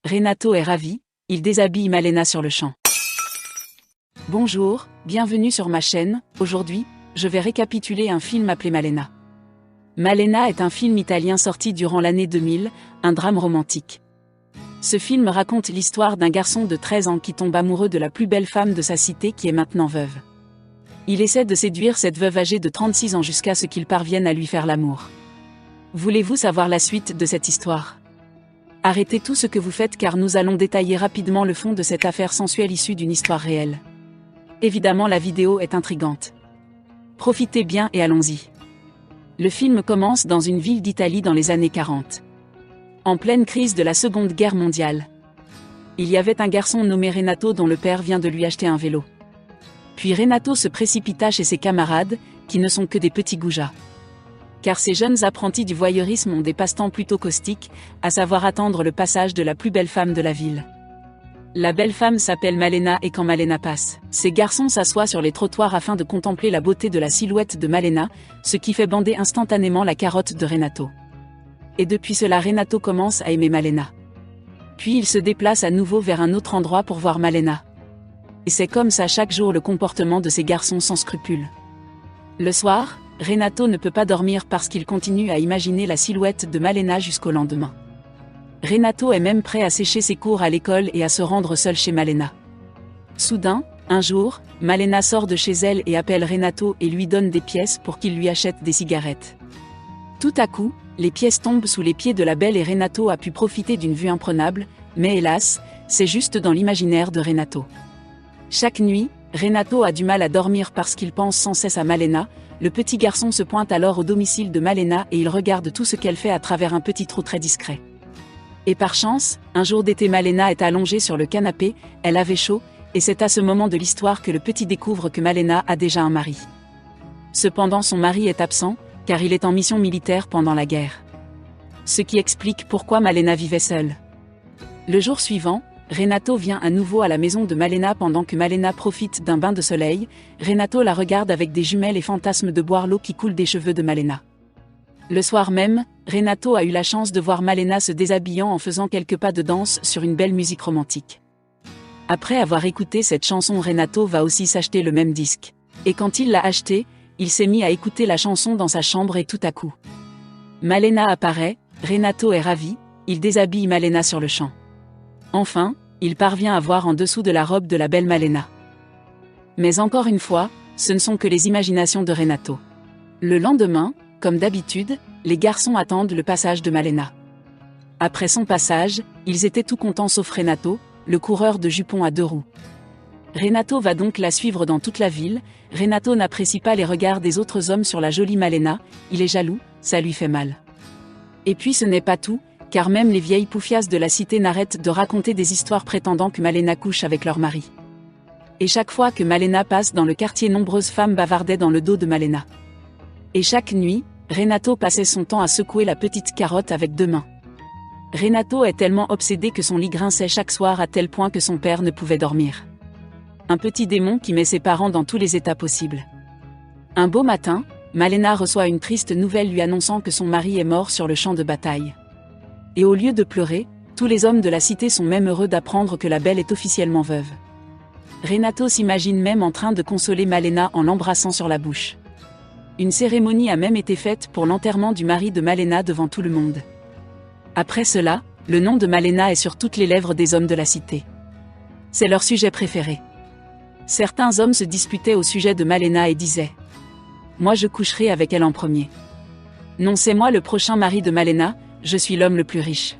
Renato est ravi, il déshabille Malena sur le champ. Bonjour, bienvenue sur ma chaîne. Aujourd'hui, je vais récapituler un film appelé Malena. Malena est un film italien sorti durant l'année 2000, un drame romantique. Ce film raconte l'histoire d'un garçon de 13 ans qui tombe amoureux de la plus belle femme de sa cité qui est maintenant veuve. Il essaie de séduire cette veuve âgée de 36 ans jusqu'à ce qu'il parvienne à lui faire l'amour. Voulez-vous savoir la suite de cette histoire ? Arrêtez tout ce que vous faites car nous allons détailler rapidement le fond de cette affaire sensuelle issue d'une histoire réelle. Évidemment, la vidéo est intrigante. Profitez bien et allons-y. Le film commence dans une ville d'Italie dans les années 40. En pleine crise de la Seconde Guerre mondiale. Il y avait un garçon nommé Renato dont le père vient de lui acheter un vélo. Puis Renato se précipita chez ses camarades, qui ne sont que des petits goujats. Car ces jeunes apprentis du voyeurisme ont des passe-temps plutôt caustiques, à savoir attendre le passage de la plus belle femme de la ville. La belle femme s'appelle Malena et quand Malena passe, ces garçons s'assoient sur les trottoirs afin de contempler la beauté de la silhouette de Malena, ce qui fait bander instantanément la carotte de Renato. Et depuis cela Renato commence à aimer Malena. Puis il se déplace à nouveau vers un autre endroit pour voir Malena. Et c'est comme ça chaque jour le comportement de ces garçons sans scrupules. Le soir, Renato ne peut pas dormir parce qu'il continue à imaginer la silhouette de Malena jusqu'au lendemain. Renato est même prêt à sécher ses cours à l'école et à se rendre seul chez Malena. Soudain, un jour, Malena sort de chez elle et appelle Renato et lui donne des pièces pour qu'il lui achète des cigarettes. Tout à coup, les pièces tombent sous les pieds de la belle et Renato a pu profiter d'une vue imprenable, mais hélas, c'est juste dans l'imaginaire de Renato. Chaque nuit, Renato a du mal à dormir parce qu'il pense sans cesse à Malena. Le petit garçon se pointe alors au domicile de Malena et il regarde tout ce qu'elle fait à travers un petit trou très discret. Et par chance, un jour d'été Malena est allongée sur le canapé, elle avait chaud, et c'est à ce moment de l'histoire que le petit découvre que Malena a déjà un mari. Cependant son mari est absent, car il est en mission militaire pendant la guerre. Ce qui explique pourquoi Malena vivait seule. Le jour suivant, Renato vient à nouveau à la maison de Malena pendant que Malena profite d'un bain de soleil. Renato la regarde avec des jumelles et fantasme de boire l'eau qui coule des cheveux de Malena. Le soir même, Renato a eu la chance de voir Malena se déshabillant en faisant quelques pas de danse sur une belle musique romantique. Après avoir écouté cette chanson, Renato va aussi s'acheter le même disque. Et quand il l'a acheté, il s'est mis à écouter la chanson dans sa chambre et tout à coup, Malena apparaît, Renato est ravi, il déshabille Malena sur le champ. Enfin, il parvient à voir en dessous de la robe de la belle Malena. Mais encore une fois, ce ne sont que les imaginations de Renato. Le lendemain, comme d'habitude, les garçons attendent le passage de Malena. Après son passage, ils étaient tout contents sauf Renato, le coureur de jupons à 2 roues. Renato va donc la suivre dans toute la ville. Renato n'apprécie pas les regards des autres hommes sur la jolie Malena, il est jaloux, ça lui fait mal. Et puis ce n'est pas tout, car même les vieilles poufias de la cité n'arrêtent de raconter des histoires prétendant que Malena couche avec leur mari. Et chaque fois que Malena passe dans le quartier, nombreuses femmes bavardaient dans le dos de Malena. Et chaque nuit, Renato passait son temps à secouer la petite carotte avec 2 mains. Renato est tellement obsédé que son lit grinçait chaque soir à tel point que son père ne pouvait dormir. Un petit démon qui met ses parents dans tous les états possibles. Un beau matin, Malena reçoit une triste nouvelle lui annonçant que son mari est mort sur le champ de bataille. Et au lieu de pleurer, tous les hommes de la cité sont même heureux d'apprendre que la belle est officiellement veuve. Renato s'imagine même en train de consoler Malena en l'embrassant sur la bouche. Une cérémonie a même été faite pour l'enterrement du mari de Malena devant tout le monde. Après cela, le nom de Malena est sur toutes les lèvres des hommes de la cité. C'est leur sujet préféré. Certains hommes se disputaient au sujet de Malena et disaient « Moi je coucherai avec elle en premier. Non, c'est moi le prochain mari de Malena, je suis l'homme le plus riche. »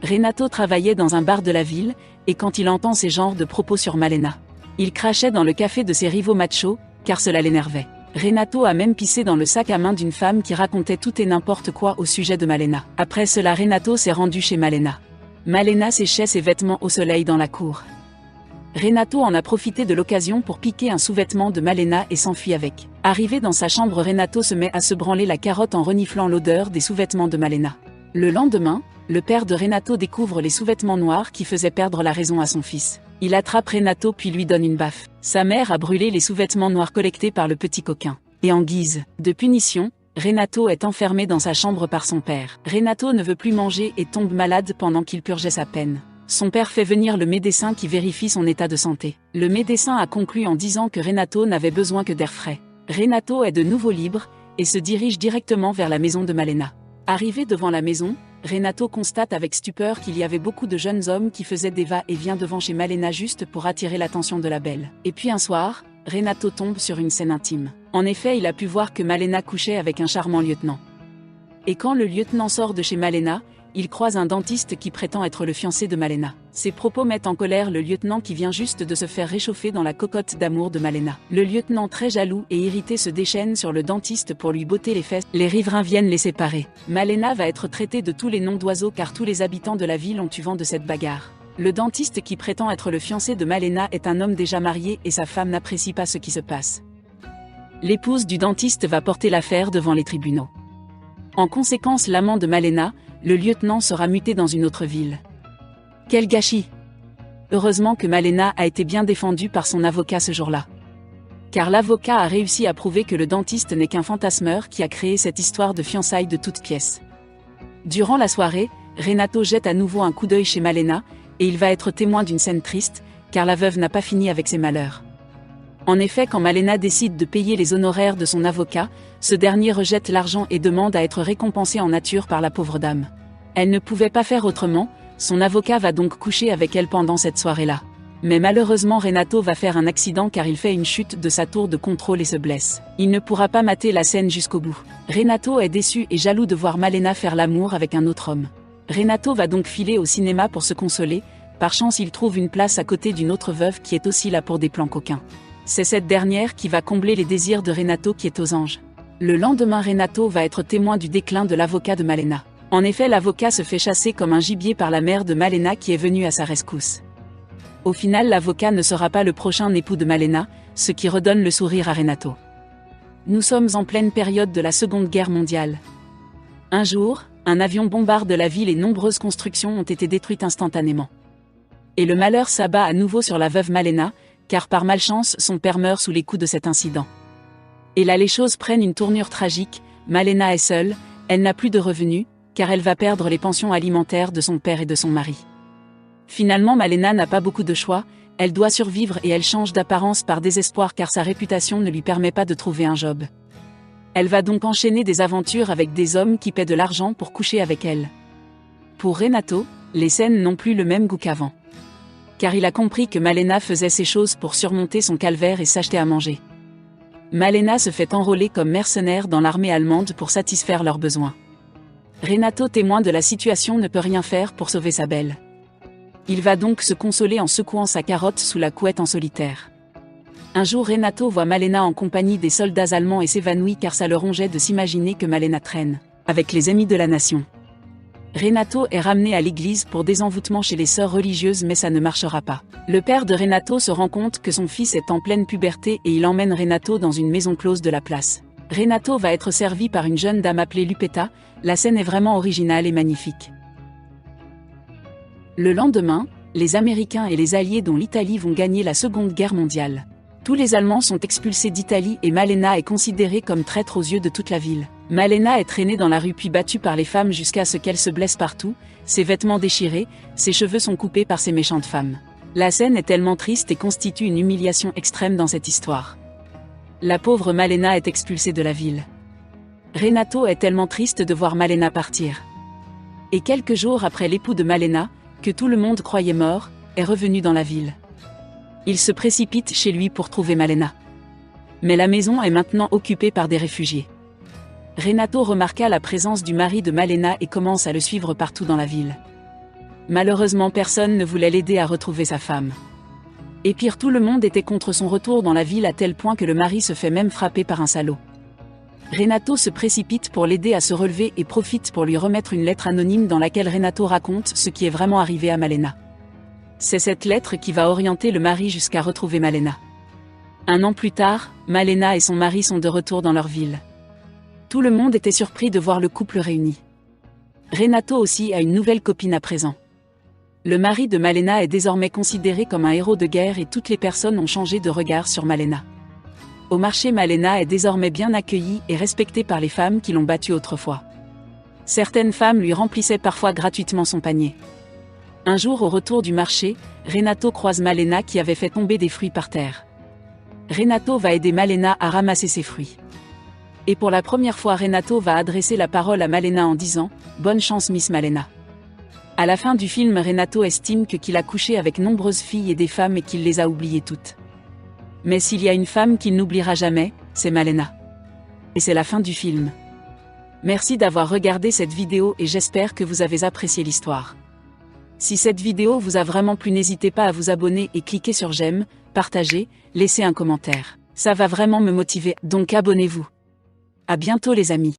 Renato travaillait dans un bar de la ville, et quand il entend ces genres de propos sur Malena, il crachait dans le café de ses rivaux machos, car cela l'énervait. Renato a même pissé dans le sac à main d'une femme qui racontait tout et n'importe quoi au sujet de Malena. Après cela, Renato s'est rendu chez Malena. Malena séchait ses vêtements au soleil dans la cour. Renato en a profité de l'occasion pour piquer un sous-vêtement de Malena et s'enfuit avec. Arrivé dans sa chambre, Renato se met à se branler la carotte en reniflant l'odeur des sous-vêtements de Malena. Le lendemain, le père de Renato découvre les sous-vêtements noirs qui faisaient perdre la raison à son fils. Il attrape Renato puis lui donne une baffe. Sa mère a brûlé les sous-vêtements noirs collectés par le petit coquin. Et en guise de punition, Renato est enfermé dans sa chambre par son père. Renato ne veut plus manger et tombe malade pendant qu'il purgeait sa peine. Son père fait venir le médecin qui vérifie son état de santé. Le médecin a conclu en disant que Renato n'avait besoin que d'air frais. Renato est de nouveau libre, et se dirige directement vers la maison de Malena. Arrivé devant la maison, Renato constate avec stupeur qu'il y avait beaucoup de jeunes hommes qui faisaient des va-et-vient devant chez Malena juste pour attirer l'attention de la belle. Et puis un soir, Renato tombe sur une scène intime. En effet, il a pu voir que Malena couchait avec un charmant lieutenant. Et quand le lieutenant sort de chez Malena, il croise un dentiste qui prétend être le fiancé de Malena. Ces propos mettent en colère le lieutenant qui vient juste de se faire réchauffer dans la cocotte d'amour de Malena. Le lieutenant très jaloux et irrité se déchaîne sur le dentiste pour lui botter les fesses. Les riverains viennent les séparer. Malena va être traitée de tous les noms d'oiseaux car tous les habitants de la ville ont eu vent de cette bagarre. Le dentiste qui prétend être le fiancé de Malena est un homme déjà marié et sa femme n'apprécie pas ce qui se passe. L'épouse du dentiste va porter l'affaire devant les tribunaux. En conséquence, l'amant de Malena, le lieutenant, sera muté dans une autre ville. Quel gâchis! Heureusement que Malena a été bien défendue par son avocat ce jour-là. Car l'avocat a réussi à prouver que le dentiste n'est qu'un fantasmeur qui a créé cette histoire de fiançailles de toutes pièces. Durant la soirée, Renato jette à nouveau un coup d'œil chez Malena, et il va être témoin d'une scène triste, car la veuve n'a pas fini avec ses malheurs. En effet, quand Malena décide de payer les honoraires de son avocat, ce dernier rejette l'argent et demande à être récompensé en nature par la pauvre dame. Elle ne pouvait pas faire autrement, son avocat va donc coucher avec elle pendant cette soirée-là. Mais malheureusement Renato va faire un accident car il fait une chute de sa tour de contrôle et se blesse. Il ne pourra pas mater la scène jusqu'au bout. Renato est déçu et jaloux de voir Malena faire l'amour avec un autre homme. Renato va donc filer au cinéma pour se consoler, par chance il trouve une place à côté d'une autre veuve qui est aussi là pour des plans coquins. C'est cette dernière qui va combler les désirs de Renato qui est aux anges. Le lendemain, Renato va être témoin du déclin de l'avocat de Malena. En effet, l'avocat se fait chasser comme un gibier par la mère de Malena qui est venue à sa rescousse. Au final, l'avocat ne sera pas le prochain époux de Malena, ce qui redonne le sourire à Renato. Nous sommes en pleine période de la Seconde Guerre mondiale. Un jour, un avion bombarde la ville et nombreuses constructions ont été détruites instantanément. Et le malheur s'abat à nouveau sur la veuve Malena, car par malchance son père meurt sous les coups de cet incident. Et là les choses prennent une tournure tragique, Malena est seule, elle n'a plus de revenus, car elle va perdre les pensions alimentaires de son père et de son mari. Finalement Malena n'a pas beaucoup de choix, elle doit survivre et elle change d'apparence par désespoir car sa réputation ne lui permet pas de trouver un job. Elle va donc enchaîner des aventures avec des hommes qui paient de l'argent pour coucher avec elle. Pour Renato, les scènes n'ont plus le même goût qu'avant. Car il a compris que Malena faisait ces choses pour surmonter son calvaire et s'acheter à manger. Malena se fait enrôler comme mercenaire dans l'armée allemande pour satisfaire leurs besoins. Renato, témoin de la situation, ne peut rien faire pour sauver sa belle. Il va donc se consoler en secouant sa carotte sous la couette en solitaire. Un jour, Renato voit Malena en compagnie des soldats allemands et s'évanouit car ça le rongeait de s'imaginer que Malena traîne avec les ennemis de la nation. Renato est ramené à l'église pour désenvoûtement chez les sœurs religieuses mais ça ne marchera pas. Le père de Renato se rend compte que son fils est en pleine puberté et il emmène Renato dans une maison close de la place. Renato va être servi par une jeune dame appelée Lupetta, la scène est vraiment originale et magnifique. Le lendemain, les Américains et les Alliés dont l'Italie vont gagner la Seconde Guerre mondiale. Tous les Allemands sont expulsés d'Italie et Malena est considérée comme traître aux yeux de toute la ville. Malena est traînée dans la rue puis battue par les femmes jusqu'à ce qu'elle se blesse partout, ses vêtements déchirés, ses cheveux sont coupés par ces méchantes femmes. La scène est tellement triste et constitue une humiliation extrême dans cette histoire. La pauvre Malena est expulsée de la ville. Renato est tellement triste de voir Malena partir. Et quelques jours après, l'époux de Malena, que tout le monde croyait mort, est revenu dans la ville. Il se précipite chez lui pour trouver Malena. Mais la maison est maintenant occupée par des réfugiés. Renato remarqua la présence du mari de Malena et commence à le suivre partout dans la ville. Malheureusement, personne ne voulait l'aider à retrouver sa femme. Et pire, tout le monde était contre son retour dans la ville à tel point que le mari se fait même frapper par un salaud. Renato se précipite pour l'aider à se relever et profite pour lui remettre une lettre anonyme dans laquelle Renato raconte ce qui est vraiment arrivé à Malena. C'est cette lettre qui va orienter le mari jusqu'à retrouver Malena. Un an plus tard, Malena et son mari sont de retour dans leur ville. Tout le monde était surpris de voir le couple réuni. Renato aussi a une nouvelle copine à présent. Le mari de Malena est désormais considéré comme un héros de guerre et toutes les personnes ont changé de regard sur Malena. Au marché, Malena est désormais bien accueillie et respectée par les femmes qui l'ont battue autrefois. Certaines femmes lui remplissaient parfois gratuitement son panier. Un jour au retour du marché, Renato croise Malena qui avait fait tomber des fruits par terre. Renato va aider Malena à ramasser ses fruits. Et pour la première fois Renato va adresser la parole à Malena en disant « Bonne chance Miss Malena ». À la fin du film Renato estime qu'il a couché avec nombreuses filles et des femmes et qu'il les a oubliées toutes. Mais s'il y a une femme qu'il n'oubliera jamais, c'est Malena. Et c'est la fin du film. Merci d'avoir regardé cette vidéo et j'espère que vous avez apprécié l'histoire. Si cette vidéo vous a vraiment plu, n'hésitez pas à vous abonner et cliquer sur j'aime, partager, laisser un commentaire. Ça va vraiment me motiver, donc abonnez-vous. À bientôt les amis.